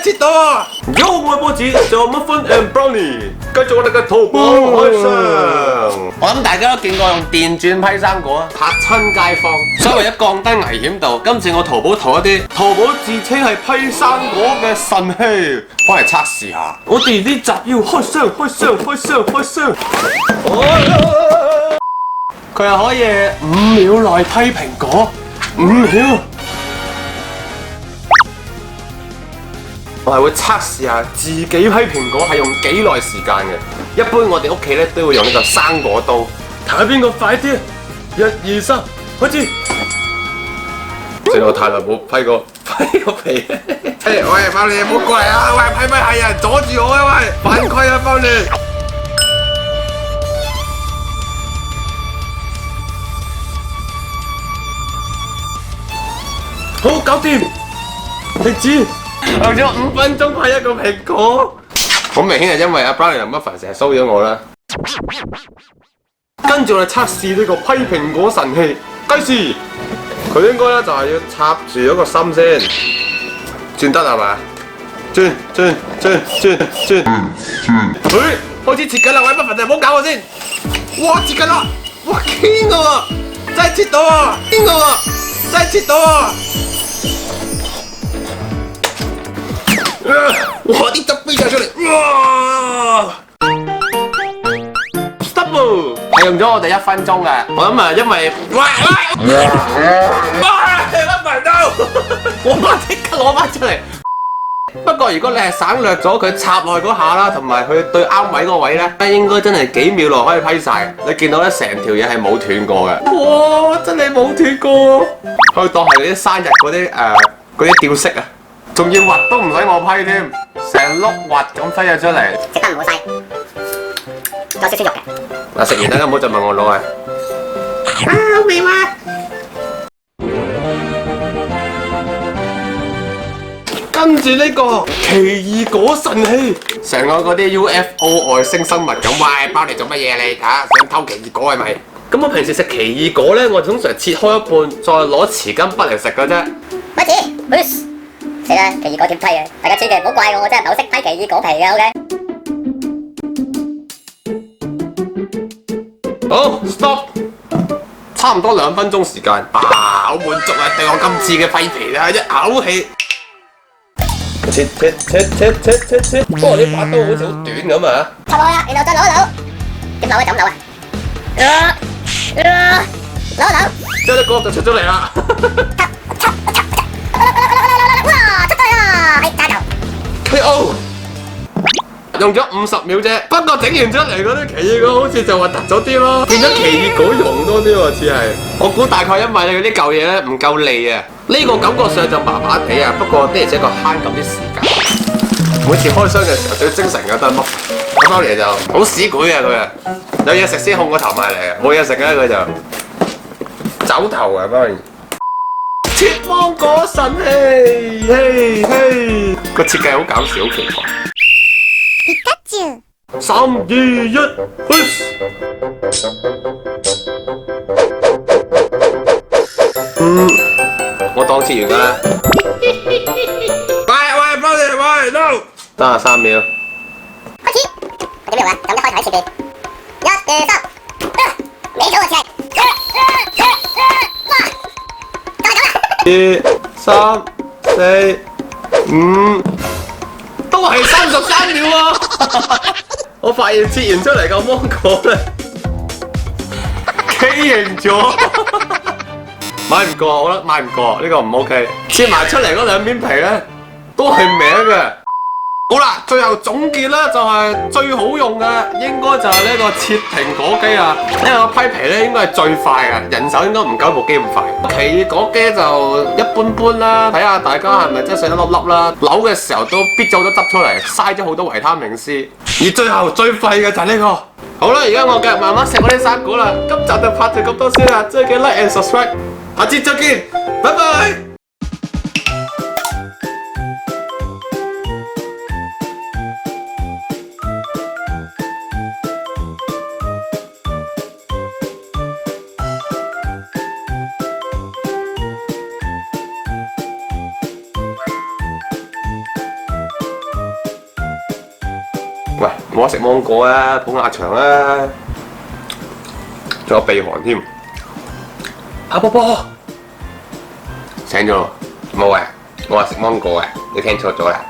切到啊！有我波子做乜分 and brownie， 繼續我哋嘅淘寶開箱。我諗大家都見過用電鑽批生果啊，嚇親街坊。所以為咗降低危險度，今次我淘寶淘一啲淘寶自稱係批生果嘅神器，翻嚟測試下。我哋呢集要開箱，開箱，開箱，開箱。佢係可以5秒內批蘋果，5秒。我係會測試下自己批蘋果係用幾耐時間嘅。一般我哋屋企咧都會用呢個生果刀，睇下邊個快啲。1、2、3，開始。死我太耐冇批個皮。喂，包你唔好過嚟啊！喂，批係人阻住我啊！喂，犯規啊，包你。好，搞掂，停止。用咗5分鐘批一個蘋果，好明顯係因為阿 Brownie 同 Muffin 成日騷擾我啦。跟住我哋測試呢個批蘋果神器，計時。佢應該咧就係要插住一個心先，轉得係嘛？轉。開始切緊啦，喂 Muffin 就唔好搞我先。哇，切緊啦！哇，堅㗎喎，真係切到啊！堅㗎喎，真係切到啊！哇！啲汁飛晒出嚟，哇 ！Stop！ 係用咗我哋1分鐘嘅，我諗啊，因為哇！甩埋刀，我即刻攞翻出嚟。不過如果你係省略咗佢插落去嗰下啦，同埋佢對啱位嗰位咧，應該真係幾秒內可以批晒。你見到咧，成條嘢係冇斷過嘅。哇！真係冇斷過，可以當係啲生日嗰啲吊飾啊！仲要核都唔使我批添，成碌核咁飛咗出嚟，食得唔好嘥，有少少肉嘅。嗱，食完啦，唔好再問我攞啊！好味嘛！跟住呢個奇異果神器，成個嗰啲 UFO 外星生物咁，喂，包你做乜嘢你？想偷奇異果係咪？咁我平時食奇異果咧，我通常切開一半，再攞匙羹筆嚟食嘅啫。開始，死啦！奇異果點批啊？大家千祈唔好怪我，我真係唔係好識批奇異果皮嘅，OK？好 ，stop， 差唔多2分鐘時間，好滿足啊！對我今次嘅批皮啊，一口氣，切，不過呢把刀好似好短咁啊！插落去啊，然後再扭一扭，點扭啊？咁扭啊？扭一扭，即係啲果就出咗嚟啦！哇！出咗嚟啦，係加油 KO， 用咗50秒啫，不過整完出嚟嗰啲奇異果好似就核突咗啲咯，變咗奇異果蓉多啲喎，似係。我估大概因為你嗰啲舊嘢咧唔夠利啊，呢個感覺上就麻麻地啊，不過的而且確慳咁啲時間。每次開箱嘅時候最精神嘅都係乜？包嚟就好屎攰啊佢啊，有嘢食先控個頭埋嚟啊，冇嘢食咧佢就走頭啊包嚟。切芒果神器，嘿，個設計好搞笑，好奇怪。皮卡丘3、2、1，我當切完㗎啦。喂，幫你喂 ，no， 得啊，3秒。開始，幾秒啊？咁一開始設計，1、2、3，你做我切，2、3、4、5，都係33秒啊！我發現切完出嚟個芒果咧畸形咗，買唔過，我覺得買唔過，呢個唔 OK。切埋出嚟嗰兩邊皮咧都係歪嘅。好啦，最後總結啦，就係最好用嘅應該就係呢個切蘋果機啊，因為個批皮咧應該係最快嘅，人手應該唔夠部機咁快。奇異果機就一般般啦，睇下大家係咪真係想一粒粒啦，扭嘅時候都搣咗好多汁出嚟，嘥咗好多維他命 C。而最後最廢嘅就係呢個。好啦，而家我繼續慢慢食我啲生果啦，今集就拍到咁多先啦，記得 like and subscribe， 下次再見，拜拜。冇得食芒果啊，捧下場啊，仲有鼻鼾添。阿波波醒咗咯，冇啊，我話食芒果啊，你聽錯咗啦。